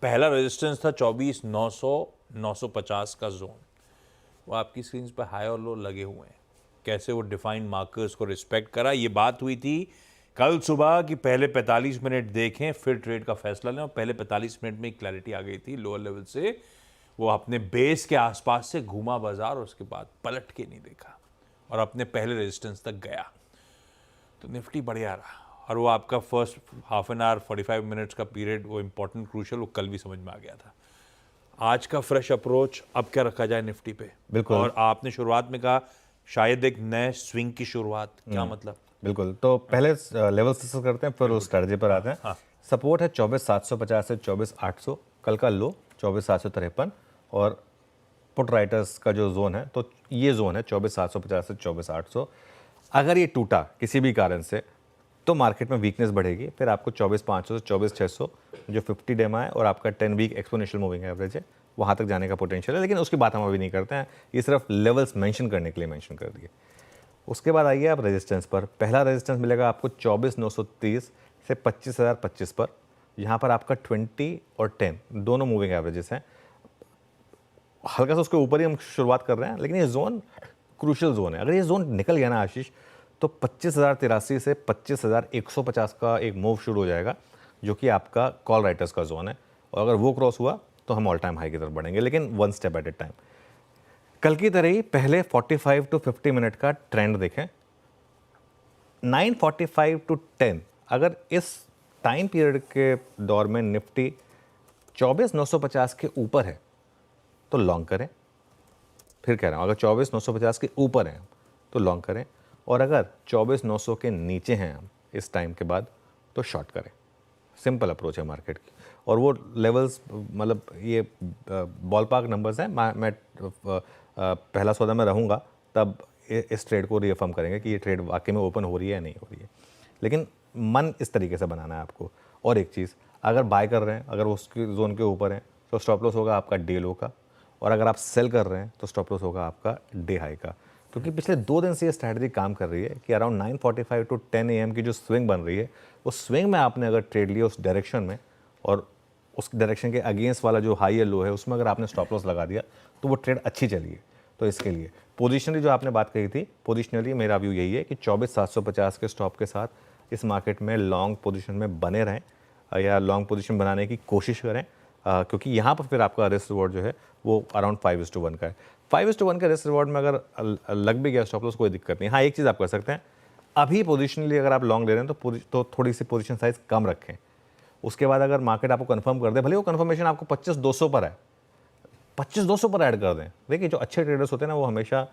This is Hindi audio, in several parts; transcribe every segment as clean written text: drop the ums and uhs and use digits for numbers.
पहला रेजिस्टेंस था 24,900 950 का जोन, वो आपकी स्क्रीन पर हाई और लो लगे हुए हैं। कैसे वो डिफाइंड मार्कर्स को रिस्पेक्ट करा, ये बात हुई थी कल सुबह कि पहले 45 मिनट देखें फिर ट्रेड का फैसला लें, और पहले 45 मिनट में क्लैरिटी आ गई थी लोअर लेवल से। वो अपने बेस के आसपास से घूमा बाजार और उसके बाद पलट के नहीं देखा और अपने पहले रेजिस्टेंस तक गया। तो निफ्टी बढ़िया रहा, और वो आपका first half an hour 45 minutes का पीरियड, वो इंपॉर्टेंट क्रूशल, वो कल भी समझ में आ गया था। आज का फ्रेश अप्रोच अब क्या रखा जाए निफ्टी पे? बिल्कुल। और आपने शुरुआत में कहा शायद एक नए स्विंग की शुरुआत, क्या मतलब? बिल्कुल, तो पहले लेवल डिस्कस करते हैं, फिर उस स्ट्रेटजी पर आते हैं। हाँ। सपोर्ट है 24,750 से 24,800, कल का लो 24,753, और पुट राइटर्स का जो जोन है, तो ये जोन है 24,750 से 24,800। अगर ये टूटा किसी भी कारण से तो मार्केट में वीकनेस बढ़ेगी, फिर आपको 24,500 से 24,600 जो 50 डेमा है और आपका 10 वीक एक्सपोनेंशियल मूविंग एवरेज है, वहाँ तक जाने का पोटेंशियल है, लेकिन उसकी बात हम अभी नहीं करते हैं, ये सिर्फ लेवल्स मेंशन करने के लिए मेंशन कर दिए। उसके बाद आइए आप रेजिस्टेंस पर। पहला रेजिस्टेंस मिलेगा आपको 24,930 से 25,025 पर। यहाँ पर आपका 20 और 10 दोनों मूविंग एवरेजेस हैं, हल्का सा उसके ऊपर ही हम शुरुआत कर रहे हैं, लेकिन ये जोन क्रूशियल जोन है। अगर ये जोन निकल गया ना आशीष, तो 25,083 से 25,150 का एक मूव शुरू हो जाएगा, जो कि आपका कॉल राइटर्स का जोन है, और अगर वो क्रॉस हुआ तो हम ऑल टाइम हाई की तरफ बढ़ेंगे, लेकिन one step at A time. कल की तरह ही पहले 45 टू 50 मिनट का ट्रेंड देखें। 9:45 टू 10, अगर इस टाइम पीरियड के दौर में निफ्टी 24,950 के ऊपर है तो लॉन्ग करें। फिर कह रहा हूँ, अगर 24,950 के ऊपर हैं तो लॉन्ग करें, और अगर 24,900 के नीचे हैं हम इस टाइम के बाद तो शॉर्ट करें। सिंपल अप्रोच है मार्केट की, और वो लेवल्स मतलब ये बॉल पार्क नंबर्स हैं। मैं पहला सौदा में रहूँगा तब इस ट्रेड को रीअफर्म करेंगे कि ये ट्रेड वाकई में ओपन हो रही है या नहीं हो रही है, लेकिन मन इस तरीके से बनाना है आपको। और एक चीज़, अगर बाय कर रहे हैं, अगर उसके जोन के ऊपर है तो स्टॉप लॉस होगा आपका डे लो का, और अगर आप सेल कर रहे हैं तो स्टॉप लॉस होगा आपका डे हाई का। क्योंकि पिछले 2 दिन से ये स्ट्रैटेजी काम कर रही है कि अराउंड 9:45 टू 10 AM की जो स्विंग बन रही है, उस स्विंग में आपने अगर ट्रेड लिया उस डायरेक्शन में, और उस डायरेक्शन के अगेंस्ट वाला जो हाई या लो है उसमें अगर आपने स्टॉप लॉस लगा दिया तो वो ट्रेड अच्छी चली है। तो इसके लिए पोजिशनली जो आपने बात कही थी, पोजिशनली मेरा व्यू यही है कि 24,750 के स्टॉप के साथ इस मार्केट में लॉन्ग पोजीशन में बने रहें, या लॉन्ग पोजीशन बनाने की कोशिश करें, क्योंकि यहाँ पर फिर आपका रिस्क रिवॉर्ड जो है वो अराउंड 5:1 का है। 5:1 का रिस्क रिवॉर्ड में अगर लग भी गया स्टॉप लॉस, कोई दिक्कत नहीं। हाँ, एक चीज़ आप कर सकते हैं, अभी पोजिशनली अगर आप लॉन्ग ले रहे हैं तो थोड़ी सी पोजीशन साइज कम रखें। उसके बाद अगर मार्केट आपको कंफर्म कर दे, भले वो कंफर्मेशन आपको 25,200 पर है, 25,200 पर ऐड कर दें। देखिए, जो अच्छे ट्रेडर्स होते हैं ना, वो हमेशा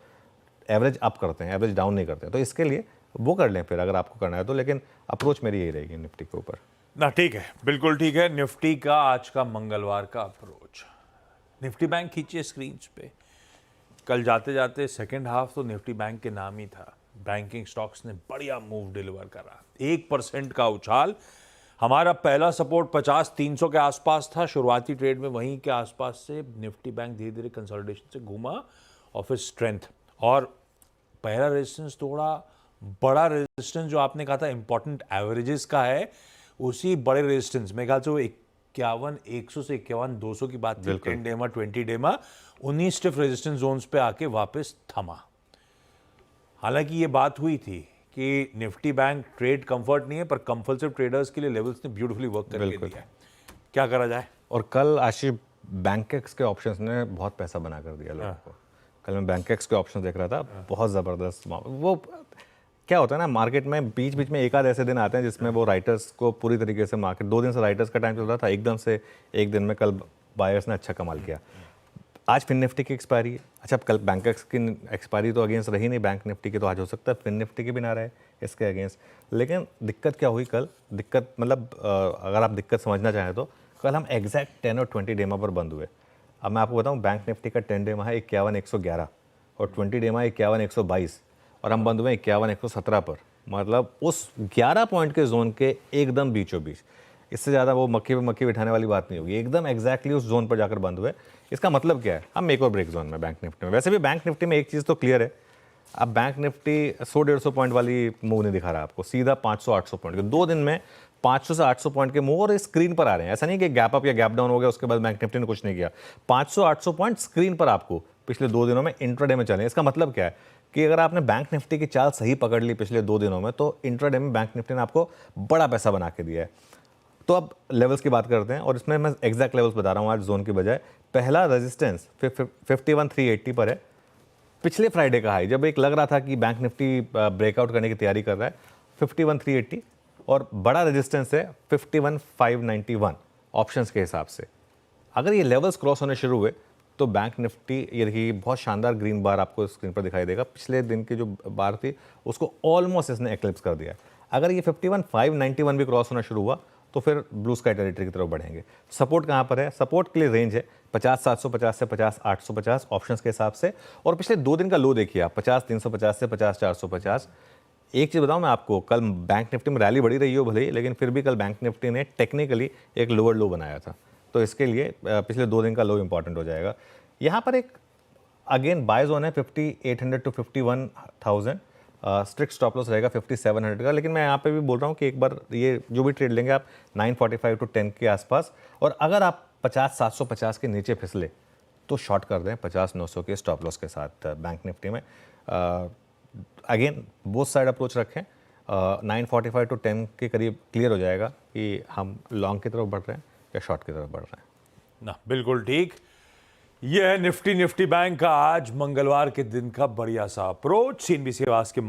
एवरेज अप करते हैं, एवरेज डाउन नहीं करते हैं, तो इसके लिए वो कर लें फिर अगर आपको करना है तो। लेकिन अप्रोच मेरी यही रहेगी निफ्टी के ऊपर ना। ठीक है, बिल्कुल ठीक है। निफ्टी का आज का मंगलवार का अप्रोच, निफ्टी बैंक खींचिए स्क्रीन पे। कल जाते जाते सेकेंड हाफ तो निफ्टी बैंक के नाम ही था। बैंकिंग स्टॉक्स ने बढ़िया मूव डिलीवर करा, 1% का उछाल। हमारा पहला सपोर्ट 50,300 के आसपास था शुरुआती ट्रेड में, वहीं के आसपास से निफ्टी बैंक धीरे धीरे कंसोलिडेशन से घूमा और फिर स्ट्रेंथ, और पहला रेजिस्टेंस तोड़ा। बड़ा रेजिस्टेंस जो आपने कहा था इंपॉर्टेंट एवरेजेस का है, उसी बड़े रेजिस्टेंस में कहा 51,100 से 51,200 की बात थी, 10 डेमा 20 डेमा, 19 स्टिफ रेजिस्टेंस जोन्स पे आके वापस थमा। हालांकि ये बात हुई थी कि निफ्टी बैंक ट्रेड कंफर्ट नहीं है, पर कंपल्सिव ट्रेडर्स के लिए लेवल्स ने ब्यूटीफुली वर्क करके दिया है। क्या करा जाए? और कल आशीष बैंकेक्स के ऑप्शंस ने बहुत पैसा बना कर दिया लोगों को। कल मैं बैंकेक्स के ऑप्शन देख रहा था, बहुत ज़बरदस्त। वो क्या होता है ना, मार्केट में बीच बीच में एक आध ऐसे दिन आते हैं जिसमें वो राइटर्स को पूरी तरीके से मार्केट, 2 दिन से राइटर्स का टाइम चल रहा था, एकदम से एक दिन में कल बायर्स ने अच्छा कमाल किया। आज फिन निफ्टी की एक्सपायरी है। अच्छा, कल बैंकेक्स की एक्सपायरी तो अगेंस्ट रही नहीं बैंक निफ्टी की, तो आज हो सकता है फिन निफ्टी की भी ना रहे इसके अगेंस्ट। लेकिन दिक्कत क्या हुई कल, दिक्कत मतलब अगर आप दिक्कत समझना चाहें तो कल हम एग्जैक्ट 10 और 20 डेमा पर बंद हुए। अब मैं आपको बताऊं, बैंक निफ्टी का 10 डेमा है 51,111 और 20 डेमा 51,122, और हम बंद हुए 51,117 पर। मतलब उस 11 पॉइंट के जोन के एकदम बीचों बीच। इससे ज़्यादा वो मक्खी पे मक्खी बिठाने वाली बात नहीं होगी, एकदम एग्जैक्टली उस जोन पर जाकर बंद हुए। इसका मतलब क्या है, हम एक और ब्रेक जोन में बैंक निफ्टी में। वैसे भी बैंक निफ्टी में एक चीज़ तो क्लियर है, अब बैंक निफ्टी 100-150 पॉइंट वाली मूव नहीं दिखा रहा आपको, सीधा 500-800 पॉइंट के 2 दिन में 500 से 800 पॉइंट के मूव और स्क्रीन पर आ रहे हैं। ऐसा नहीं कि गैप अप या गैप डाउन हो गया उसके बाद बैंक निफ्टी ने कुछ नहीं किया। 500-800 पॉइंट स्क्रीन पर आपको पिछले 2 दिनों में इंट्राडे में चले। इसका मतलब क्या है कि अगर आपने बैंक निफ्टी की चाल सही पकड़ ली पिछले 2 दिनों में, तो इंट्राडे में बैंक निफ्टी ने आपको बड़ा पैसा बना के दिया है। तो अब लेवल्स की बात करते हैं और इसमें मैं एग्जैक्ट लेवल्स बता रहा हूँ आज जोन की बजाय। पहला रेजिस्टेंस 51,380 पर है, पिछले फ्राइडे का हाई, जब एक लग रहा था कि बैंक निफ्टी ब्रेकआउट करने की तैयारी कर रहा है, 51,380, और बड़ा रेजिस्टेंस है 51,591 ऑप्शंस के हिसाब से। अगर ये लेवल्स क्रॉस होने शुरू हुए तो बैंक निफ्टी, ये देखिए बहुत शानदार ग्रीन बार आपको स्क्रीन पर दिखाई देगा, पिछले दिन की जो बार थी उसको ऑलमोस्ट इसने एक्लिप्स कर दिया है। अगर ये 51,591 भी क्रॉस होना शुरू हुआ तो फिर ब्लू स्काई टेरिटरी की तरफ बढ़ेंगे। सपोर्ट कहाँ पर है? सपोर्ट के लिए रेंज है 50,750 से 50,850 ऑप्शंस के हिसाब से, और पिछले 2 दिन का लो देखिए आप 50,350 से 50,450। एक चीज़ बताऊं मैं आपको, कल बैंक निफ्टी में रैली बढ़ी रही हो भले ही, लेकिन फिर भी कल बैंक निफ्टी ने टेक्निकली एक लोअर लो बनाया था, तो इसके लिए पिछले 2 दिन का लो इंपॉर्टेंट हो जाएगा। यहाँ पर एक अगेन बाय जोन है 5800 टू 51,000, स्ट्रिक्ट स्टॉप लॉस रहेगा 5700 का। लेकिन मैं यहाँ पे भी बोल रहा हूँ कि एक बार ये जो भी ट्रेड लेंगे आप 945 टू 10 के आसपास, और अगर आप 50,750 के नीचे फिसले तो शॉर्ट कर दें 50,900 के स्टॉप लॉस के साथ बैंक निफ्टी में। अगेन बोथ साइड अप्रोच रखें, 945 टू 10 के करीब क्लियर हो जाएगा कि हम लॉन्ग की तरफ बढ़ रहे हैं या शॉर्ट की तरफ बढ़ रहे हैं। ना बिल्कुल ठीक। यह है निफ्टी बैंक का आज मंगलवार के दिन का बढ़िया सा अप्रोच। CNBC आवाज के